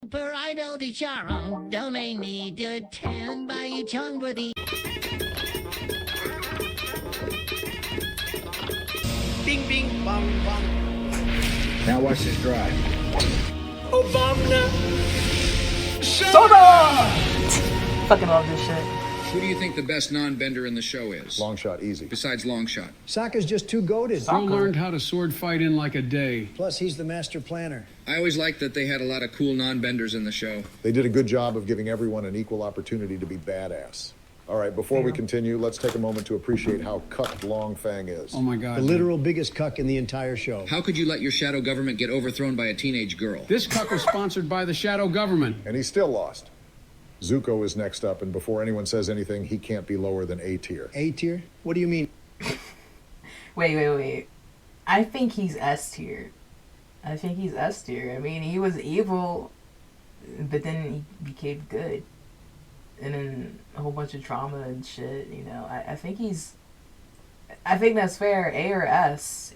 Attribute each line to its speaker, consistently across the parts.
Speaker 1: Per idol di Charo, don't I need to attend by you tongue for the
Speaker 2: Bing, bing, bong, bong.
Speaker 3: Now watch this drive.
Speaker 2: Obama.
Speaker 4: Soda! Fucking love this shit.
Speaker 5: Who do you think the best non-bender in the show is?
Speaker 3: Long shot, easy.
Speaker 5: Besides long shot.
Speaker 6: Sokka's just too goated.
Speaker 7: Joe learned how to sword fight in like a day.
Speaker 6: Plus, he's the master planner.
Speaker 5: I always liked that they had a lot of cool non-benders in the show.
Speaker 3: They did a good job of giving everyone an equal opportunity to be badass. All right, before we continue, let's take a moment to appreciate how cucked Long Fang is.
Speaker 7: Oh my god.
Speaker 6: The literal biggest cuck in the entire show.
Speaker 5: How could you let your shadow government get overthrown by a teenage girl?
Speaker 7: This cuck was sponsored by the shadow government.
Speaker 3: And he's still lost. Zuko is next up, and before anyone says anything, he can't be lower than A tier.
Speaker 6: A tier? What do you mean?
Speaker 4: Wait. I think he's S tier. I mean, he was evil, but then he became good. And then a whole bunch of trauma and shit, you know. I think that's fair. A or S,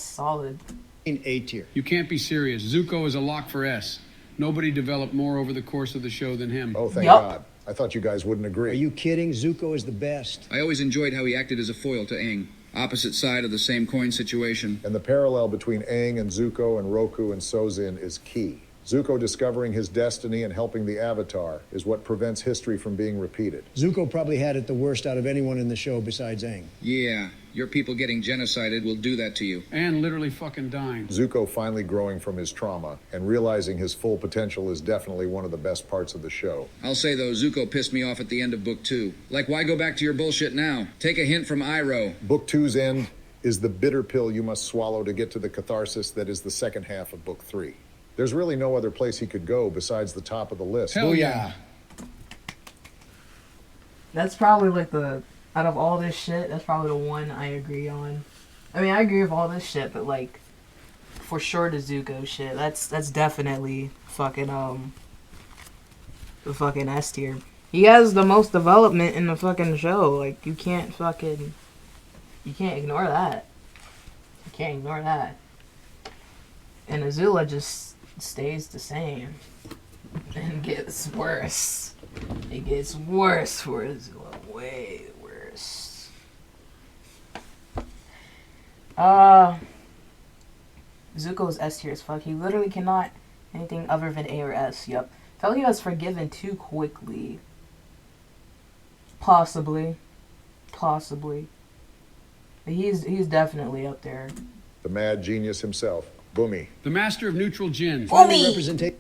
Speaker 4: solid.
Speaker 6: In A tier.
Speaker 7: You can't be serious. Zuko is a lock for S. Nobody developed more over the course of the show than him.
Speaker 3: Oh, thank
Speaker 4: Yup.
Speaker 3: God. I thought you guys wouldn't agree.
Speaker 6: Are you kidding? Zuko is the best.
Speaker 5: I always enjoyed how he acted as a foil to Aang. Opposite side of the same coin situation.
Speaker 3: And the parallel between Aang and Zuko and Roku and Sozin is key. Zuko discovering his destiny and helping the Avatar is what prevents history from being repeated.
Speaker 6: Zuko probably had it the worst out of anyone in the show besides Aang.
Speaker 5: Yeah, your people getting genocided will do that to you.
Speaker 7: And literally fucking dying.
Speaker 3: Zuko finally growing from his trauma and realizing his full potential is definitely one of the best parts of the show.
Speaker 5: I'll say though, Zuko pissed me off at the end of Book 2. Like, why go back to your bullshit now? Take a hint from Iroh.
Speaker 3: Book 2's end is the bitter pill you must swallow to get to the catharsis that is the second half of Book 3. There's really no other place he could go besides the top of the list.
Speaker 7: Hell yeah.
Speaker 4: That's probably like out of all this shit, that's probably the one I agree on. I mean, I agree with all this shit, but like, for sure the Zuko shit, that's definitely fucking, the fucking S tier. He has the most development in the fucking show. Like, you can't ignore that. And Azula just stays the same and gets worse. It gets worse for Azula, way worse. Zuko's S tier as fuck. He literally cannot anything other than A or S. Yup. Felt he was forgiven too quickly. Possibly. But he's definitely up there.
Speaker 3: The mad genius himself, Bumi.
Speaker 7: The master of neutral gin.
Speaker 4: Bumi!
Speaker 6: Representation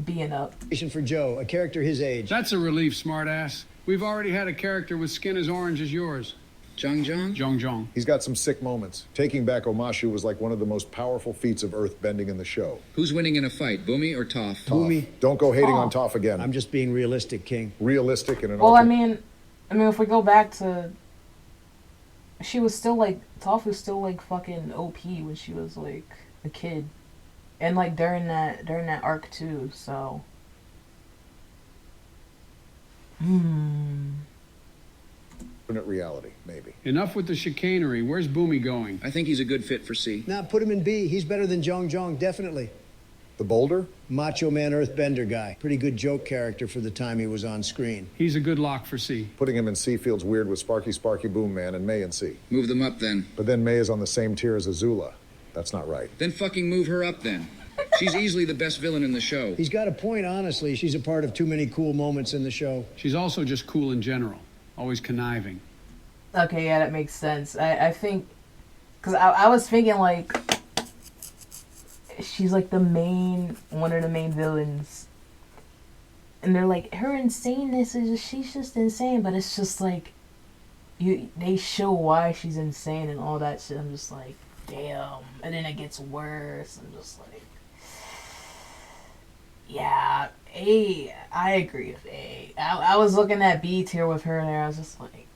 Speaker 4: Being up.
Speaker 6: for Joe, a character his age.
Speaker 7: That's a relief, smartass. We've already had a character with skin as orange as yours.
Speaker 5: Jong?
Speaker 7: Jong.
Speaker 3: He's got some sick moments. Taking back Omashu was like one of the most powerful feats of earth bending in the show.
Speaker 5: Who's winning in a fight, Bumi or Toph?
Speaker 6: Bumi.
Speaker 3: Don't go hating on Toph again.
Speaker 6: I'm just being realistic, King.
Speaker 3: Realistic in an
Speaker 4: Well, I
Speaker 3: alternate-
Speaker 4: mean, if we go back to, she was still like, Toph was still like fucking OP when she was like a kid, and like during that arc too. So,
Speaker 3: alternate reality, maybe.
Speaker 7: Enough with the chicanery. Where's Boomy going?
Speaker 5: I think he's a good fit for C.
Speaker 6: Nah, put him in B. He's better than Jong, definitely.
Speaker 3: The Boulder?
Speaker 6: Macho man earthbender guy. Pretty good joke character for the time he was on screen.
Speaker 7: He's a good lock for C.
Speaker 3: Putting him in C feels weird with Sparky Boom Man and May in C.
Speaker 5: Move them up then.
Speaker 3: But then May is on the same tier as Azula. That's not right.
Speaker 5: Then fucking move her up then. She's easily the best villain in the show.
Speaker 6: He's got a point, honestly. She's a part of too many cool moments in the show.
Speaker 7: She's also just cool in general. Always conniving.
Speaker 4: okay, yeah, that makes sense. I think, cause I was thinking like, she's like one of the main villains, and they're like, her insaneness is she's just insane, but it's just like, they show why she's insane and all that shit. I'm just like, damn, and then it gets worse. I'm just like, yeah, A. I agree with A. I was looking at B tier with her there. I was just like,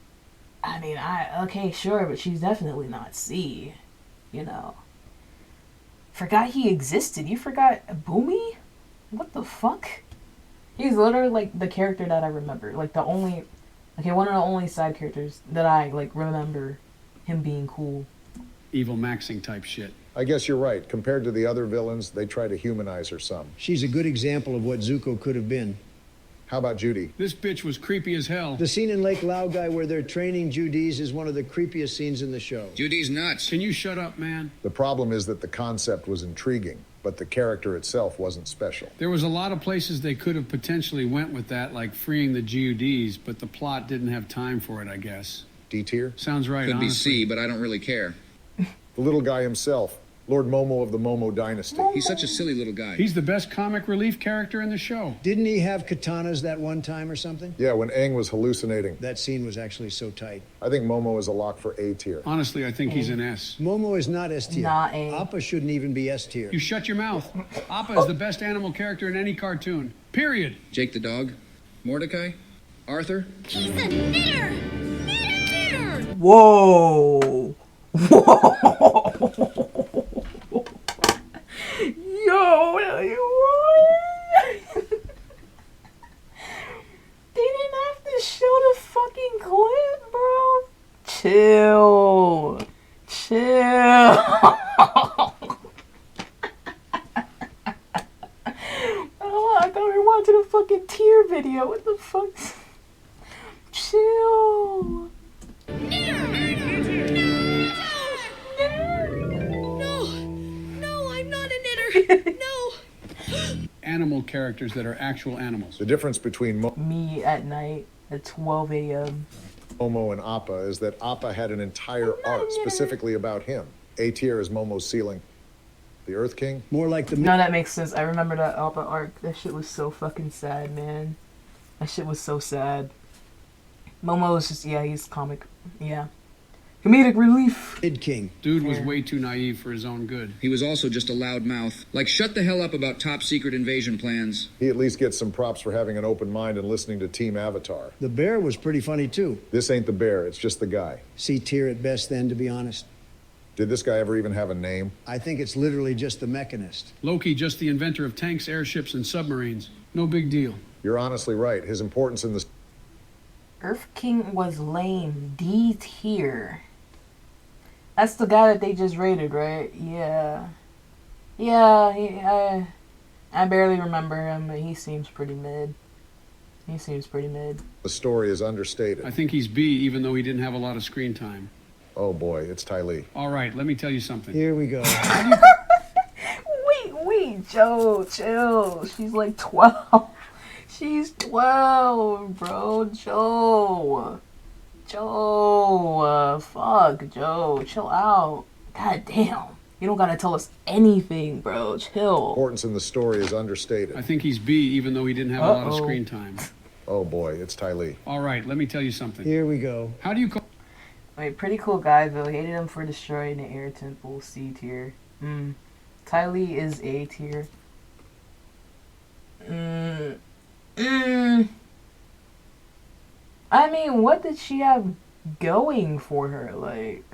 Speaker 4: I mean, okay, sure, but she's definitely not C. You know. Forgot he existed. You forgot Boomy? What the fuck? He's literally like the character that I remember. Like one of the only side characters that I like remember him being cool.
Speaker 7: Evil maxing type shit.
Speaker 3: I guess you're right. Compared to the other villains, they try to humanize her some.
Speaker 6: She's a good example of what Zuko could have been.
Speaker 3: How about Judy?
Speaker 7: This bitch was creepy as hell.
Speaker 6: The scene in Lake Laogai where they're training Judies is one of the creepiest scenes in the show.
Speaker 5: Judy's nuts.
Speaker 7: Can you shut up, man?
Speaker 3: The problem is that the concept was intriguing, but the character itself wasn't special.
Speaker 7: There was a lot of places they could have potentially went with that, like freeing the GUDs, but the plot didn't have time for it, I guess.
Speaker 3: D tier?
Speaker 7: Sounds right,
Speaker 5: Could be
Speaker 7: honestly.
Speaker 5: C, but I don't really care.
Speaker 3: The little guy himself, Lord Momo of the Momo Dynasty.
Speaker 5: He's such a silly little guy.
Speaker 7: He's the best comic relief character in the show.
Speaker 6: Didn't he have katanas that one time or something?
Speaker 3: Yeah, when Aang was hallucinating.
Speaker 6: That scene was actually so tight.
Speaker 3: I think Momo is a lock for A tier.
Speaker 7: Honestly, I think he's an S.
Speaker 6: Momo is not S tier.
Speaker 4: Not A.
Speaker 6: Appa shouldn't even be S tier.
Speaker 7: You shut your mouth. Appa is the best animal character in any cartoon. Period.
Speaker 5: Jake the dog? Mordecai? Arthur?
Speaker 1: He's a knitter! Knitter!
Speaker 4: Whoa. Whoa. Yo, what? They didn't have to show the fucking clip, bro. Chill. Chill. Oh, I thought we were watching a fucking tear video. What the fuck? Chill.
Speaker 1: No, I'm not a knitter. No.
Speaker 7: Animal characters that are actual animals.
Speaker 3: The difference between
Speaker 4: Me at night at 12 a.m.
Speaker 3: Momo and Appa is that Appa had an entire arc specifically about him. A tier is Momo's ceiling. The Earth King?
Speaker 6: More like the...
Speaker 4: No, that makes sense. I remember that Alpha arc. That shit was so fucking sad, man. That shit was so sad. Momo was just, yeah, he's comic. Yeah. Comedic relief.
Speaker 6: Mid King.
Speaker 7: Dude was
Speaker 4: Yeah.
Speaker 7: way too naive for his own good.
Speaker 5: He was also just a loud mouth. Like, shut the hell up about top secret invasion plans.
Speaker 3: He at least gets some props for having an open mind and listening to Team Avatar.
Speaker 6: The bear was pretty funny too.
Speaker 3: This ain't the bear, it's just the guy.
Speaker 6: C tier at best then, to be honest.
Speaker 3: Did this guy ever even have a name?
Speaker 6: I think it's literally just the mechanist.
Speaker 7: Loki, just the inventor of tanks, airships, and submarines. No big deal.
Speaker 3: You're honestly right. His importance in this...
Speaker 4: Earth King was lame. D tier. That's the guy that they just rated, right? Yeah. Yeah, I barely remember him, but he seems pretty mid. He seems pretty mid.
Speaker 3: The story is understated.
Speaker 7: I think he's B, even though he didn't have a lot of screen time.
Speaker 3: Oh boy, it's Ty Lee.
Speaker 7: All right, let me tell you something.
Speaker 6: Here we go.
Speaker 4: Wait, Joe, chill. She's like 12. She's 12, bro. Joe, fuck, Joe, chill out. God damn. You don't gotta tell us anything, bro. Chill.
Speaker 3: Importance in the story is understated.
Speaker 7: I think he's B, even though he didn't have a lot of screen time.
Speaker 3: Oh boy, it's Ty Lee.
Speaker 7: All right, let me tell you something.
Speaker 6: Here we go.
Speaker 7: How do you call...
Speaker 4: Wait, pretty cool guy though. Hated him for destroying the air temple. C tier. Ty Lee is A tier. I mean, what did she have going for her? Like,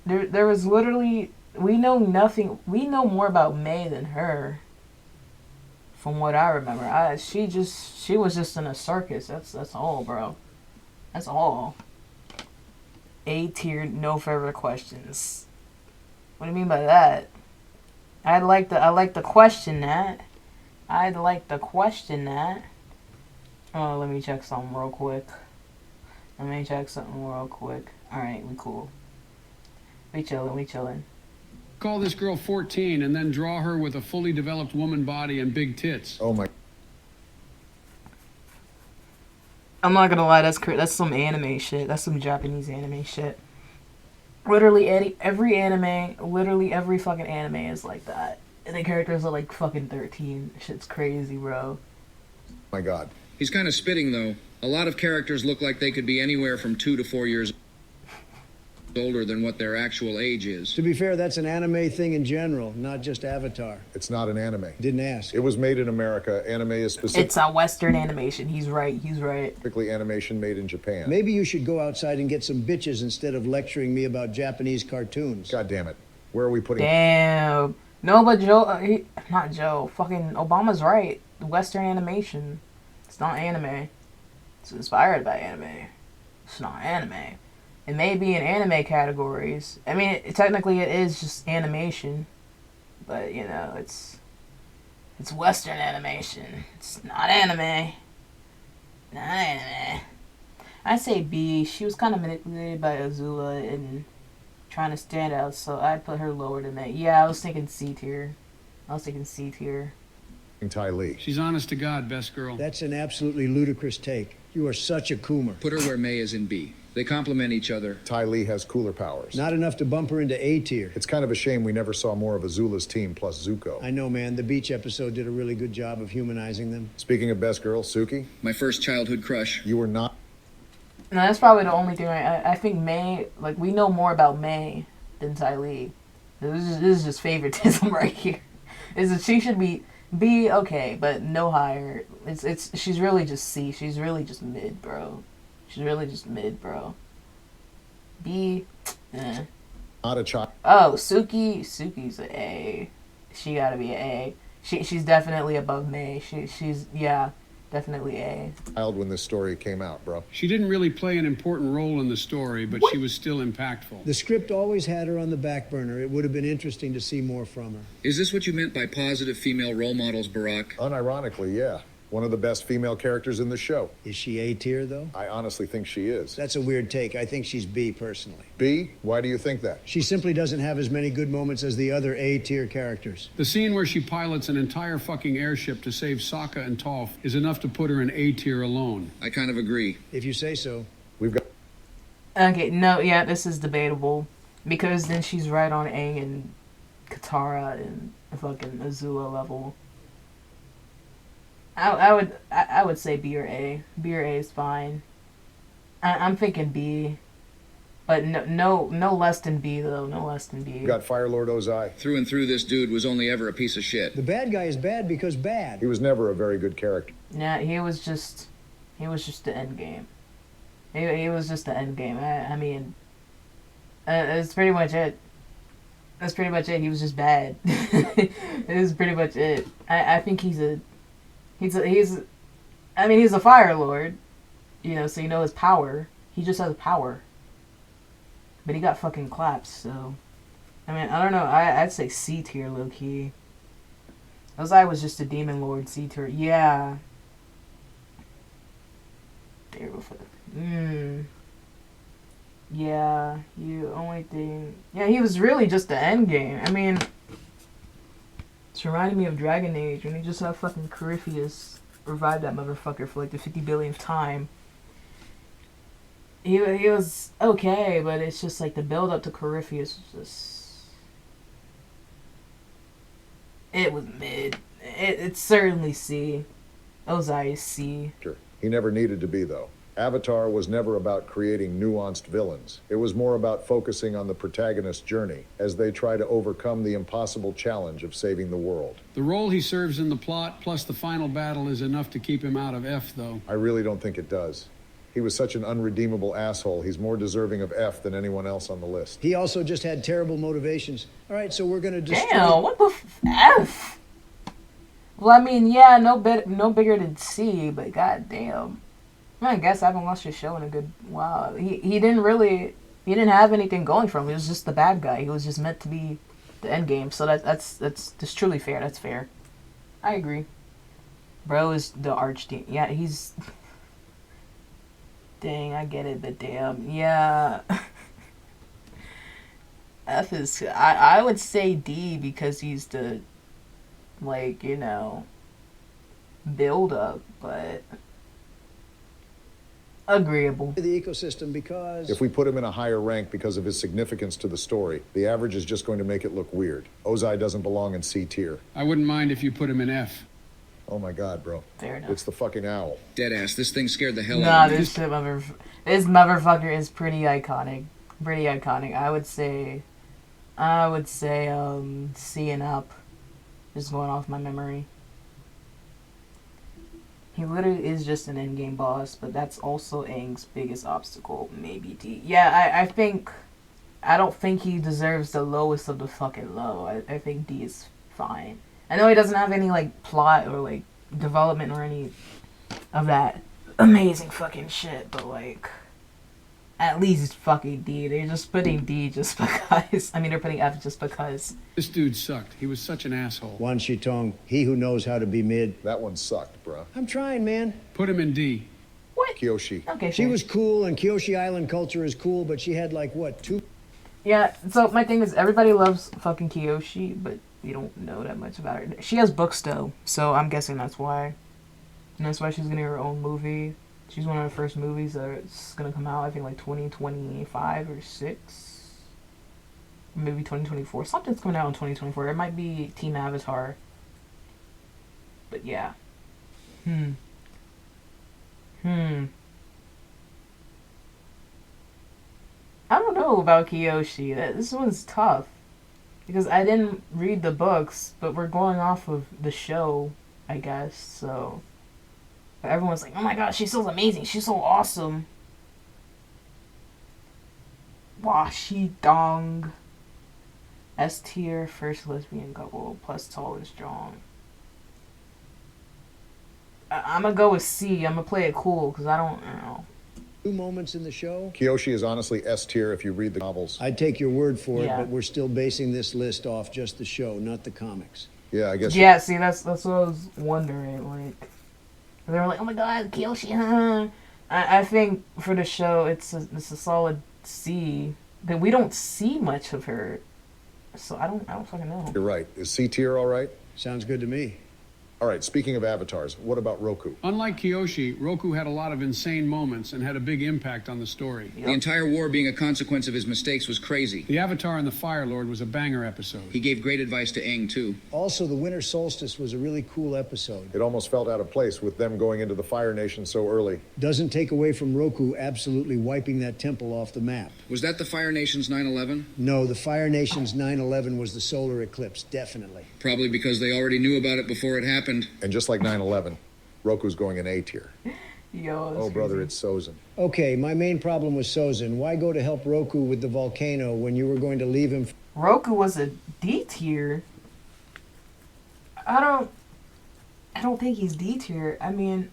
Speaker 4: there was literally, we know nothing. We know more about May than her. From what I remember, she was just in a circus. That's all, bro. That's all. A tier, no further questions. What do you mean by that? I'd like to question that. Oh, let me check something real quick. Alright, we cool. We chillin'.
Speaker 7: Call this girl 14 and then draw her with a fully developed woman body and big tits.
Speaker 3: Oh my...
Speaker 4: I'm not gonna lie, that's some anime shit. That's some Japanese anime shit. Literally every anime, literally every fucking anime is like that. And the characters are like fucking 13. Shit's crazy, bro.
Speaker 3: My God.
Speaker 5: He's kind of spitting, though. A lot of characters look like they could be anywhere from 2 to 4 years older than what their actual age is.
Speaker 6: To be fair, that's an anime thing in general, not just Avatar.
Speaker 3: It's not an anime.
Speaker 6: Didn't ask.
Speaker 3: It was made in America. Anime is
Speaker 4: It's a Western animation. He's right.
Speaker 3: specifically animation made in Japan.
Speaker 6: Maybe you should go outside and get some bitches instead of lecturing me about Japanese cartoons.
Speaker 3: God damn it. Where are we putting...
Speaker 4: Damn. No, but Joe, not Joe. Fucking Obama's right. Western animation. It's not anime. It's inspired by anime. It's not anime. It may be in anime categories. I mean, technically it is just animation, but you know, it's Western animation. It's not anime. Not anime. I say B. She was kind of manipulated by Azula and trying to stand out, so I'd put her lower than that. Yeah, I was thinking C tier.
Speaker 3: Ty Lee.
Speaker 7: She's honest to God, best girl.
Speaker 6: That's an absolutely ludicrous take. You are such a coomer.
Speaker 5: Put her where May is in B. They complement each other.
Speaker 3: Ty Lee has cooler powers.
Speaker 6: Not enough to bump her into A tier.
Speaker 3: It's kind of a shame we never saw more of Azula's team plus Zuko.
Speaker 6: I know, man. The beach episode did a really good job of humanizing them.
Speaker 3: Speaking of best girl, Suki,
Speaker 5: My first childhood crush.
Speaker 3: you were not
Speaker 4: No, that's probably the only thing. I think May, like, we know more about May than Ty Lee. This is just favoritism right here. She should be okay, but no higher. She's really just C. She's really just mid, bro. B,
Speaker 3: not a child.
Speaker 4: Oh, Suki's an A. She gotta be an A. She's definitely above May. She's definitely A.
Speaker 3: When this story came out, bro.
Speaker 7: She didn't really play an important role in the story, but she was still impactful.
Speaker 6: The script always had her on the back burner. It would have been interesting to see more from her.
Speaker 5: Is this what you meant by positive female role models, Barack?
Speaker 3: Unironically, yeah. One of the best female characters in the show.
Speaker 6: Is she A tier, though?
Speaker 3: I honestly think she is.
Speaker 6: That's a weird take. I think she's B, personally.
Speaker 3: B? Why do you think that?
Speaker 6: She simply doesn't have as many good moments as the other A tier characters.
Speaker 7: The scene where she pilots an entire fucking airship to save Sokka and Toph is enough to put her in A tier alone.
Speaker 5: I kind of agree.
Speaker 6: If you say so.
Speaker 3: We've got...
Speaker 4: Okay, no, yeah, this is debatable. Because then she's right on Aang and Katara and fucking Azula level. I would say B or A. B or A is fine. I'm thinking B, but no less than B though. No less than B.
Speaker 3: We've got Fire Lord Ozai.
Speaker 5: Through and through, this dude was only ever a piece of shit.
Speaker 6: The bad guy is bad because bad.
Speaker 3: He was never a very good character.
Speaker 4: Yeah, he was just the end game. He was just the end game. I mean, that's pretty much it. He was just bad. It is pretty much it. I think he's a Fire Lord, you know, so you know his power. He just has power. But he got fucking claps, so... I mean, I don't know, I'd say C tier, low-key. Ozai was just a Demon Lord, C tier. Yeah. There we go. Yeah, you only thing... Yeah, he was really just the end game. I mean... It's reminding me of Dragon Age, when you just have fucking Corypheus revive that motherfucker for like the 50 billionth time. He was okay, but it's just like the build up to Corypheus was just... It was mid. It's certainly C. Ozai is C.
Speaker 3: He never needed to be, though. Avatar was never about creating nuanced villains. It was more about focusing on the protagonist's journey as they try to overcome the impossible challenge of saving the world.
Speaker 7: The role he serves in the plot, plus the final battle, is enough to keep him out of F, though.
Speaker 3: I really don't think it does. He was such an unredeemable asshole. He's more deserving of F than anyone else on the list.
Speaker 6: He also just had terrible motivations. All right, so we're going to destroy...
Speaker 4: Damn, what the F? Well, I mean, yeah, no bigger than C, but goddamn. I guess I haven't watched his show in a good while. He didn't have anything going for him. He was just the bad guy. He was just meant to be the end game. So that's truly fair. That's fair. I agree. Bro is the arch demon. Yeah, he's... Dang, I get it, but damn. Yeah. F is... I would say D because he's the, like, you know, build up, but... Agreeable.
Speaker 6: The ecosystem because...
Speaker 3: If we put him in a higher rank because of his significance to the story, the average is just going to make it look weird. Ozai doesn't belong in C tier.
Speaker 7: I wouldn't mind if you put him in F.
Speaker 3: Oh my god, bro.
Speaker 4: Fair enough.
Speaker 3: It's the fucking owl.
Speaker 5: Deadass, this thing scared the hell out of me.
Speaker 4: This motherfucker is pretty iconic. Pretty iconic. I would say C and up. Just going off my memory. He literally is just an endgame boss, but that's also Aang's biggest obstacle. Maybe D. Yeah, I don't think he deserves the lowest of the fucking low. I think D is fine. I know he doesn't have any, like, plot or, like, development or any of that amazing fucking shit, but, like, at least fucking D. They're just putting D just because. I mean, they're putting F just because.
Speaker 7: This dude sucked. He was such an asshole.
Speaker 6: Wan Shitong, he who knows how to be mid.
Speaker 3: That one sucked, bruh.
Speaker 6: I'm trying, man.
Speaker 7: Put him in D.
Speaker 4: What?
Speaker 3: Kyoshi.
Speaker 4: Okay,
Speaker 6: She
Speaker 4: fair.
Speaker 6: was cool, and Kyoshi Island culture is cool, but she had like, what, 2?
Speaker 4: Yeah, so my thing is, everybody loves fucking Kyoshi, but you don't know that much about her. She has books, though, so I'm guessing that's why. And that's why she's getting her own movie. She's one of the first movies that's gonna come out, I think, like 2025 or 6. Maybe 2024. Something's coming out in 2024. It might be Team Avatar. But yeah. I don't know about Kyoshi. This one's tough. Because I didn't read the books, but we're going off of the show, I guess, so... But everyone's like, oh my god, she's so amazing, she's so awesome. Washi Dong. S tier, first lesbian couple, plus tall and strong. I'm gonna go with C. I'm gonna play it cool, because I don't know.
Speaker 6: 2 moments in the show.
Speaker 3: Kyoshi is honestly S tier if you read the novels.
Speaker 6: I'd take your word for
Speaker 4: Yeah.
Speaker 6: it, but we're still basing this list off just the show, not the comics.
Speaker 3: Yeah, I guess.
Speaker 4: Yeah, see, that's what I was wondering. Like, they were like, "Oh my God, Kyoshi!" Huh? I think for the show, it's a solid C. But we don't see much of her, so I don't fucking know.
Speaker 3: You're right. Is C tier all right?
Speaker 6: Sounds good to me.
Speaker 3: All right, speaking of avatars, what about Roku?
Speaker 7: Unlike Kyoshi, Roku had a lot of insane moments and had a big impact on the story.
Speaker 5: The entire war being a consequence of his mistakes was crazy.
Speaker 7: The Avatar and the Fire Lord was a banger episode.
Speaker 5: He gave great advice to Aang, too.
Speaker 6: Also, the Winter Solstice was a really cool episode.
Speaker 3: It almost felt out of place with them going into the Fire Nation so early.
Speaker 6: Doesn't take away from Roku absolutely wiping that temple off the map.
Speaker 5: Was that the Fire Nation's 9/11?
Speaker 6: No, the Fire Nation's 9/11 was the solar eclipse, definitely.
Speaker 5: Probably because they already knew about it before it happened.
Speaker 3: And just like 9/11, Roku's going in A tier.
Speaker 4: Yo, that's
Speaker 3: Oh, brother,
Speaker 4: crazy.
Speaker 3: it's Sozin.
Speaker 6: Okay, my main problem was Sozin. Why go to help Roku with the volcano when you were going to leave him?
Speaker 4: Roku was a D tier. I don't think he's D tier. I mean,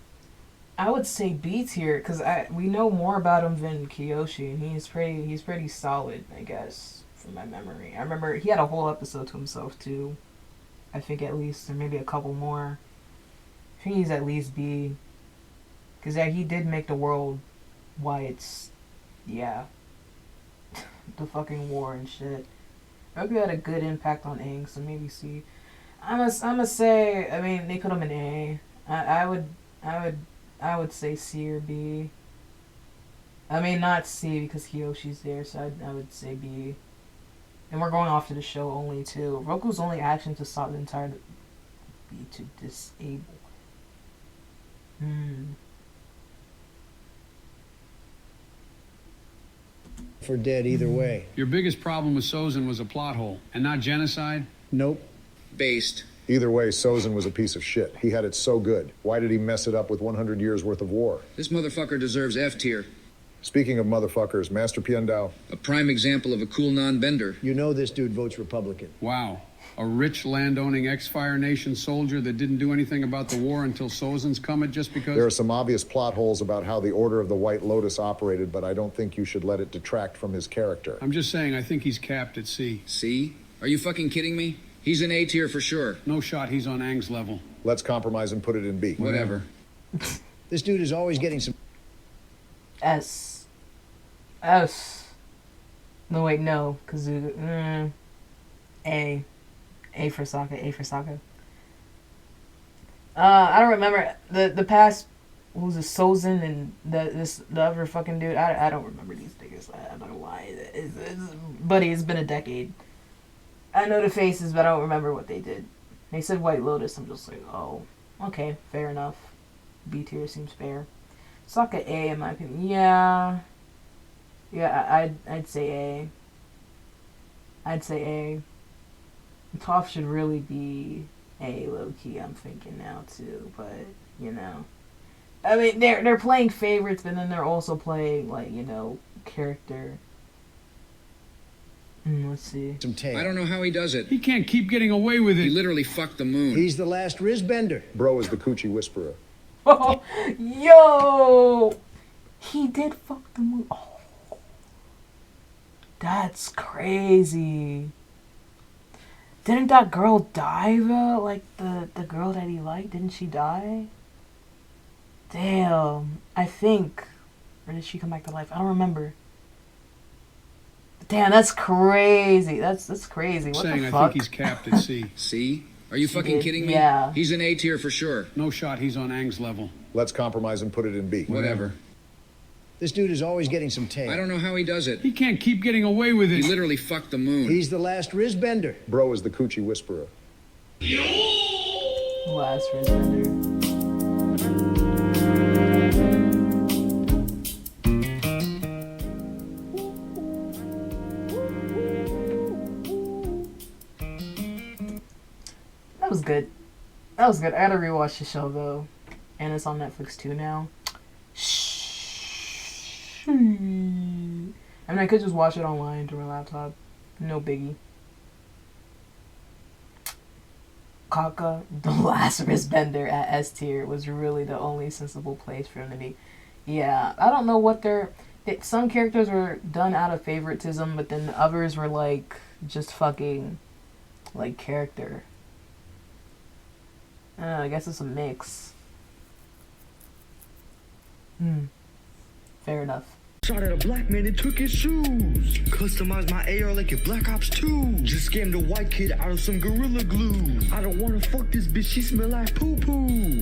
Speaker 4: I would say B tier because we know more about him than Kyoshi, and he's pretty solid, I guess, from my memory. I remember he had a whole episode to himself too. I think at least, or maybe a couple more. I think he's at least B. Because yeah, he did make the world why it's, yeah, the fucking war and shit. Roku had a good impact on Aang, so maybe C. I'm gonna say, I mean, they put him in A. I would say C or B. I mean, not C because Kyoshi's there, so I would say B. And we're going off to the show only too. Roku's only action to stop the entire B to disable.
Speaker 6: For dead either way.
Speaker 7: Your biggest problem with Sozin was a plot hole, and not genocide?
Speaker 6: Nope.
Speaker 5: Based.
Speaker 3: Either way, Sozin was a piece of shit. He had it so good. Why did he mess it up with 100 years worth of war?
Speaker 5: This motherfucker deserves F tier.
Speaker 3: Speaking of motherfuckers, Master Piandao.
Speaker 5: A prime example of a cool non-bender.
Speaker 6: You know this dude votes Republican.
Speaker 7: Wow. A rich land-owning ex-Fire Nation soldier that didn't do anything about the war until Sozin's coming just because...
Speaker 3: There are some obvious plot holes about how the Order of the White Lotus operated, but I don't think you should let it detract from his character.
Speaker 7: I'm just saying, I think he's capped at C.
Speaker 5: C? Are you fucking kidding me? He's in A tier for sure.
Speaker 7: No shot he's on Aang's level.
Speaker 3: Let's compromise and put it in B.
Speaker 5: Whatever.
Speaker 6: This dude is always getting some...
Speaker 4: S. No, wait, no. Kazuga. A. A for Sokka. A for Sokka. I don't remember the past. What was it, Sozin and the other fucking dude? I don't remember these niggas. I'm not gonna lie. Buddy, it's been a decade. I know the faces, but I don't remember what they did. They said White Lotus. I'm just like, oh, okay, fair enough. B tier seems fair. Sokka A in my opinion. Yeah, I'd say A. I'd say A. Toph should really be A, low-key, I'm thinking now, too. But, you know. I mean, they're playing favorites, but then they're also playing, like, you know, character. Let's see.
Speaker 6: some tail.
Speaker 5: I don't know how he does it.
Speaker 7: He can't keep getting away with
Speaker 5: He
Speaker 7: it.
Speaker 5: literally fucked the moon.
Speaker 6: He's the last Rizbender.
Speaker 3: Bro is the coochie whisperer.
Speaker 4: Oh, yo! He did fuck the moon. Oh. That's crazy. Didn't that girl die though? Like the girl that he liked, didn't she die? Damn. I think. Or did she come back to life? I don't remember. Damn, that's crazy. That's crazy. What
Speaker 7: Saying
Speaker 4: the
Speaker 7: I
Speaker 4: fuck?
Speaker 7: think he's capped at C.
Speaker 5: See? Are you fucking
Speaker 4: did,
Speaker 5: kidding me?
Speaker 4: yeah.
Speaker 5: He's an A tier for sure.
Speaker 7: No shot he's on Aang's level.
Speaker 3: Let's compromise and put it in B.
Speaker 5: Whatever.
Speaker 6: This dude is always getting some tail.
Speaker 5: I don't know how he does it.
Speaker 7: He can't keep getting away with
Speaker 5: He
Speaker 7: it.
Speaker 5: literally fucked the moon.
Speaker 6: He's the last Rizbender.
Speaker 3: Bro is the coochie whisperer.
Speaker 4: Last Rizbender. That was good. That was good. I gotta rewatch the show though. And it's on Netflix too now. I mean, I could just watch it online through my laptop. No biggie. Kaka, the last Rizbender at S tier, was really the only sensible place for him to be. Yeah, I don't know what some characters were done out of favoritism, but then others were like just fucking like character. I don't know, I guess it's a mix. Fair enough.
Speaker 8: Shot at a black man and took his shoes. Customized my AR like a Black Ops 2. Just scammed a white kid out of some Gorilla Glue. I don't wanna fuck this bitch, she smell like poo poo.